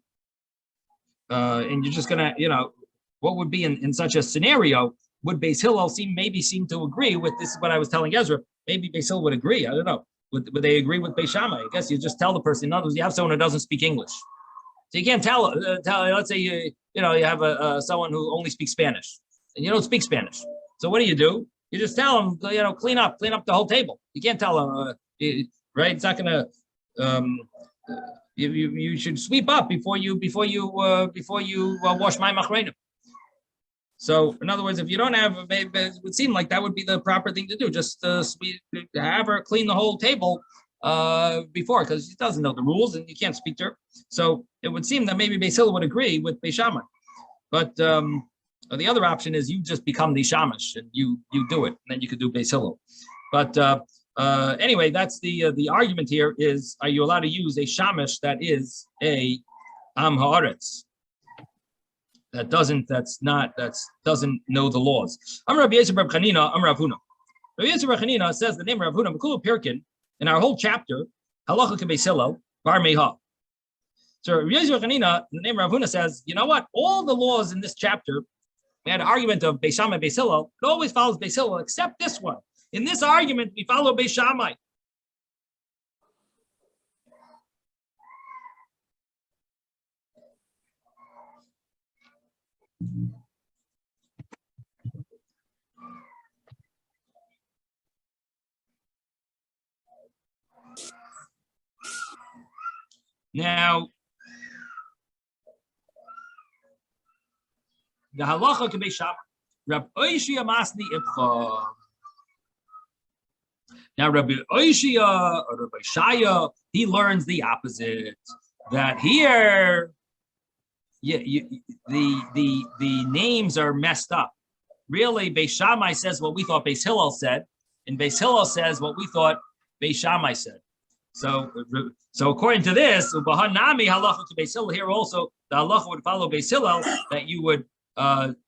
you're just gonna, what would be in such a scenario? Would Beis Hillel seem to agree with this? Is what I was telling Ezra. Maybe Beis Hillel would agree. I don't know. Would they agree with Beis Shammai? I guess you just tell the person. In other words, you have someone who doesn't speak English, so you can't tell. Let's say you have someone who only speaks Spanish, and you don't speak Spanish. So what do? You just tell them, clean up the whole table. You can't tell them, right? It's not gonna. You should sweep up before you wash my machreinim. So in other words, if you don't have, it would seem like that would be the proper thing to do. Just have her clean the whole table before, because she doesn't know the rules and you can't speak to her. So it would seem that maybe Beis Hillel would agree with Beis Shammai, but the other option is you just become the shamash and you do it, and then you could do Beis Hillel. But anyway, that's the argument here is: are you allowed to use a shamash that is a am haaretz, that doesn't know the laws? Amar Rabbi Yosef Bar Chanina, Amar Rav Huna. Rabbi Yosef Bar Chanina says the name of Rav Huna, Mekulu Pirkin, in our whole chapter, Halacha Beis Hillel Bar Meha. So Rabbi Yosef Bar Chanina, the name of Rav Huna says, you know what? All the laws in this chapter, we had an argument of Beis Shammai, Beis Hillel. It always follows Beis Hillel, except this one. In this argument, we follow Beis Shammai. Now, The halacha can be sham. Rab Oishia Masni Ibcha. Now Rabbi Oishia or Rabbi Shaya, he learns the opposite. That here, the names are messed up. Really, Beis Shammai says what we thought Beis Hillel said, and Beis Hillel says what we thought Beis Shammai said. So according to this, Ubahanami halacha to Beis Hillel, here also the halacha would follow Beis Hillel that you would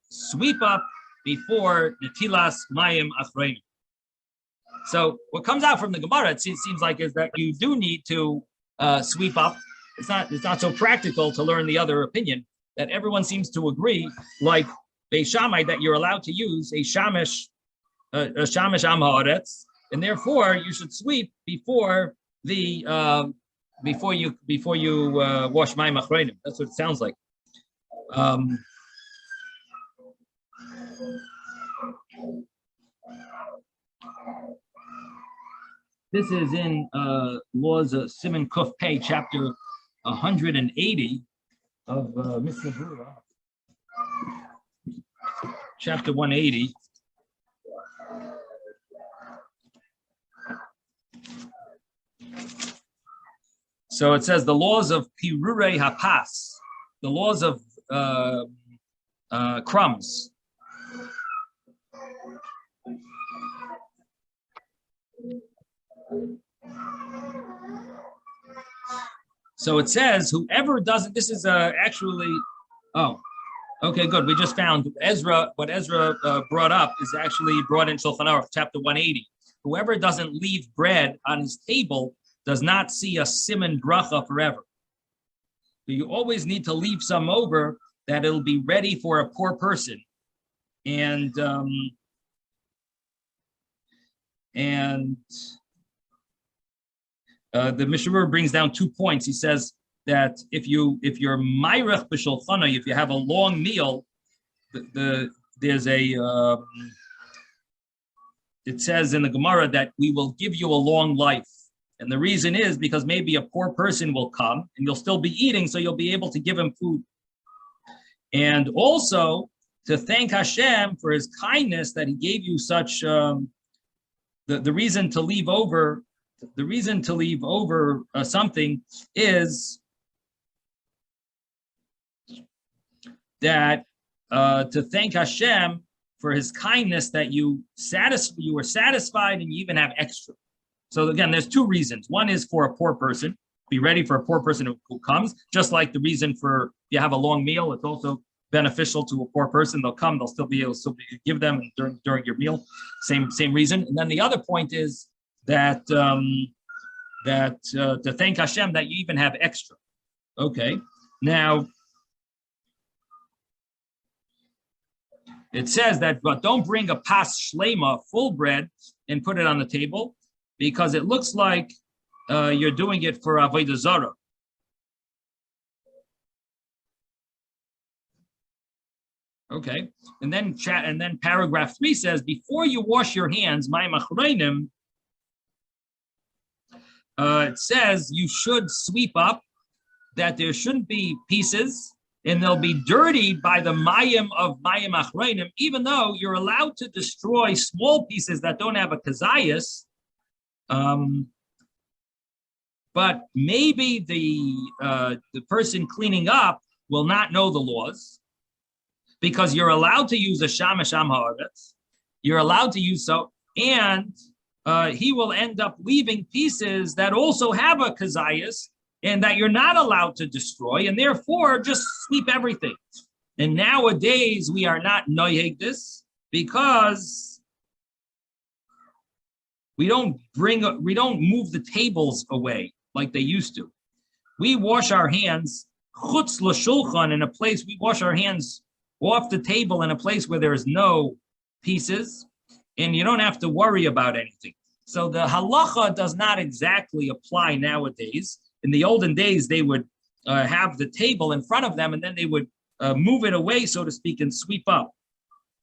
sweep up before Netilas Mayim Achreinim. So what comes out from the Gemara, it seems like, is that you do need to sweep up. It's not so practical to learn the other opinion, that everyone seems to agree, like Beis Shammai, that you're allowed to use a shamish am haaretz, and therefore you should sweep before the before you wash mayim achreinim. That's what it sounds like. This is in Laws Siman Kuf Pei, chapter 180 of Mishnah Berurah. Chapter 180. So it says the laws of Pirurei Hapas, the laws of crumbs. So it says whoever doesn't, this is actually, oh, okay, good. We just found what Ezra brought up is actually brought in Shulchan Aruch, chapter 180. Whoever doesn't leave bread on his table does not see a siman bracha forever. So you always need to leave some over that it'll be ready for a poor person. And the Mishnah brings down 2 points. He says that if you're mayrech b'shulchana, if you have a long meal, there's a it says in the Gemara that we will give you a long life, and the reason is because maybe a poor person will come and you'll still be eating, so you'll be able to give him food, and also to thank Hashem for His kindness that He gave you such. The reason to leave over. The reason to leave over something is that to thank Hashem for His kindness that you were satisfied and you even have extra. So again, there's 2 reasons. One is for a poor person, be ready for a poor person who comes. Just like the reason for you have a long meal, it's also beneficial to a poor person. They'll come, they'll still be able to give them during your meal. Same reason. And then the other point is that to thank Hashem that you even have extra. Okay, now it says that, but don't bring a pas shlema, full bread, and put it on the table, because it looks like you're doing it for avodah zarah. Okay, and then paragraph 3 says, before you wash your hands, mayim achreinim, it says you should sweep up, that there shouldn't be pieces, and they'll be dirtied by the mayim of mayim achreinim, even though you're allowed to destroy small pieces that don't have a kazayas. But maybe the person cleaning up will not know the laws, because you're allowed to use a shamash am haaretz. You're allowed to use so, and he will end up leaving pieces that also have a kazayas and that you're not allowed to destroy, and therefore just sweep everything. And nowadays we are not noyeg this, because we don't move the tables away like they used to. We wash our hands chutz l'shulchan, in a place, we wash our hands off the table in a place where there's no pieces, and you don't have to worry about anything. So the halacha does not exactly apply nowadays. In the olden days, they would have the table in front of them, and then they would move it away, so to speak, and sweep up.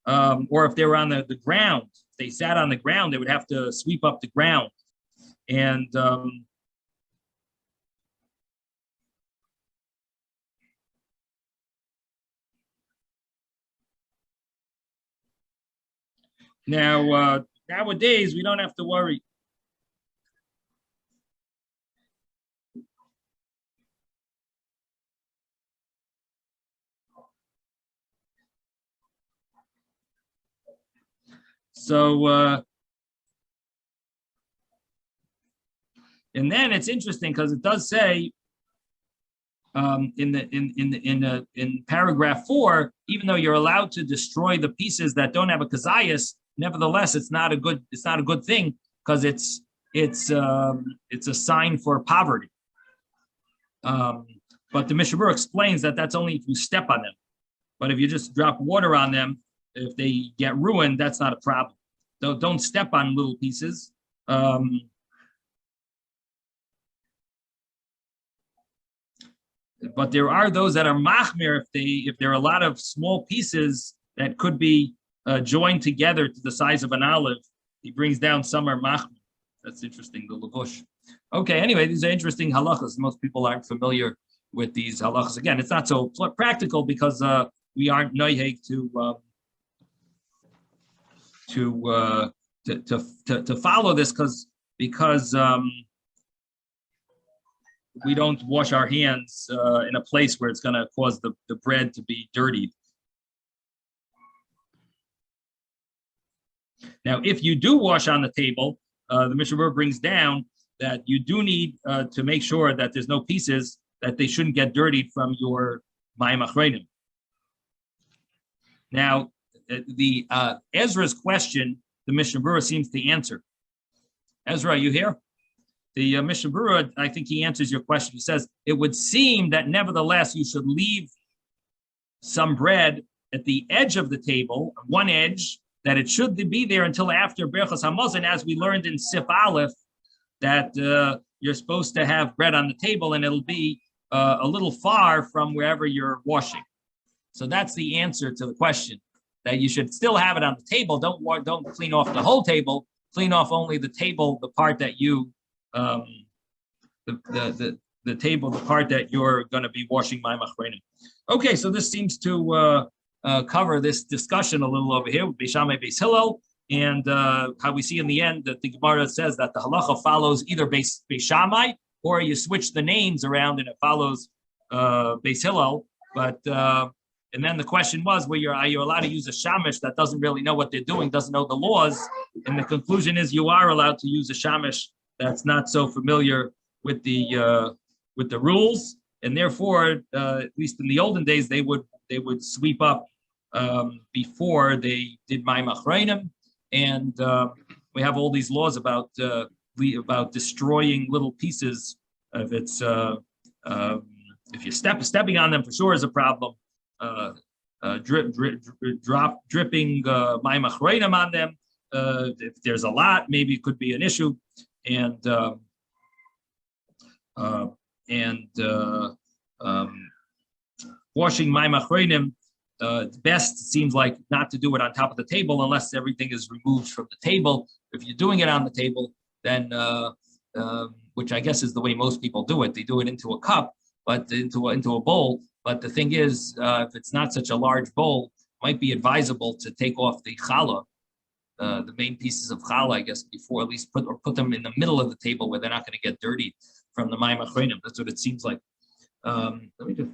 Or if they were on the ground, if they sat on the ground, they would have to sweep up the ground. And Now, nowadays, we don't have to worry. So, and then it's interesting because it does say in paragraph 4, even though you're allowed to destroy the pieces that don't have a kazayas, nevertheless, it's not a good thing because it's a sign for poverty. But the Mishnah Berurah explains that that's only if you step on them. But if you just drop water on them, if they get ruined, that's not a problem. Don't step on little pieces. But there are those that are machmir if there are a lot of small pieces that could be joined together to the size of an olive. He brings down some are machmir. That's interesting, the lavush. Okay, anyway, these are interesting halachas. Most people aren't familiar with these halachas. Again, it's not so practical because we aren't noyheg to follow this because we don't wash our hands in a place where it's going to cause the bread to be dirtied. Now, if you do wash on the table, the Mishnah Berurah brings down that you do need to make sure that there's no pieces that they shouldn't get dirtied from your mayim achreinim. Now, the Ezra's question, the Mishnah Berurah seems to answer. Ezra, are you here? The Mishnah Berurah, I think he answers your question. He says, it would seem that nevertheless you should leave some bread at the edge of the table, one edge, that it should be there until after Brochos Hamazon, as we learned in Sif Aleph, that you're supposed to have bread on the table and it'll be a little far from wherever you're washing. So that's the answer to the question, that you should still have it on the table. Don't clean off the whole table. Clean off only the table, the part that you the table, the part that you're going to be washing mayim achreinim. Okay, so this seems to cover this discussion a little over here with Beis Shammai, Beis Hillel, and how we see in the end that the Gemara says that the halacha follows either Beis Shammai or you switch the names around and it follows Beis Hillel. But and then the question was, are you allowed to use a shamish that doesn't really know what they're doing, doesn't know the laws? And the conclusion is you are allowed to use a shamish that's not so familiar with the rules, and therefore, at least in the olden days, they would sweep up before they did mayim achreinim, and we have all these laws about destroying little pieces. If it's if you're stepping on them, for sure is a problem. Dripping mayim achreinim on them. If there's a lot, maybe it could be an issue. And washing mayim achreinim, best seems like not to do it on top of the table unless everything is removed from the table. If you're doing it on the table, then which I guess is the way most people do it, they do it into a cup, but into a bowl. But the thing is, if it's not such a large bowl, it might be advisable to take off the challah. The main pieces of challah, I guess, before at least put them in the middle of the table where they're not going to get dirty from the mayim achreinim. That's what it seems like. Let me just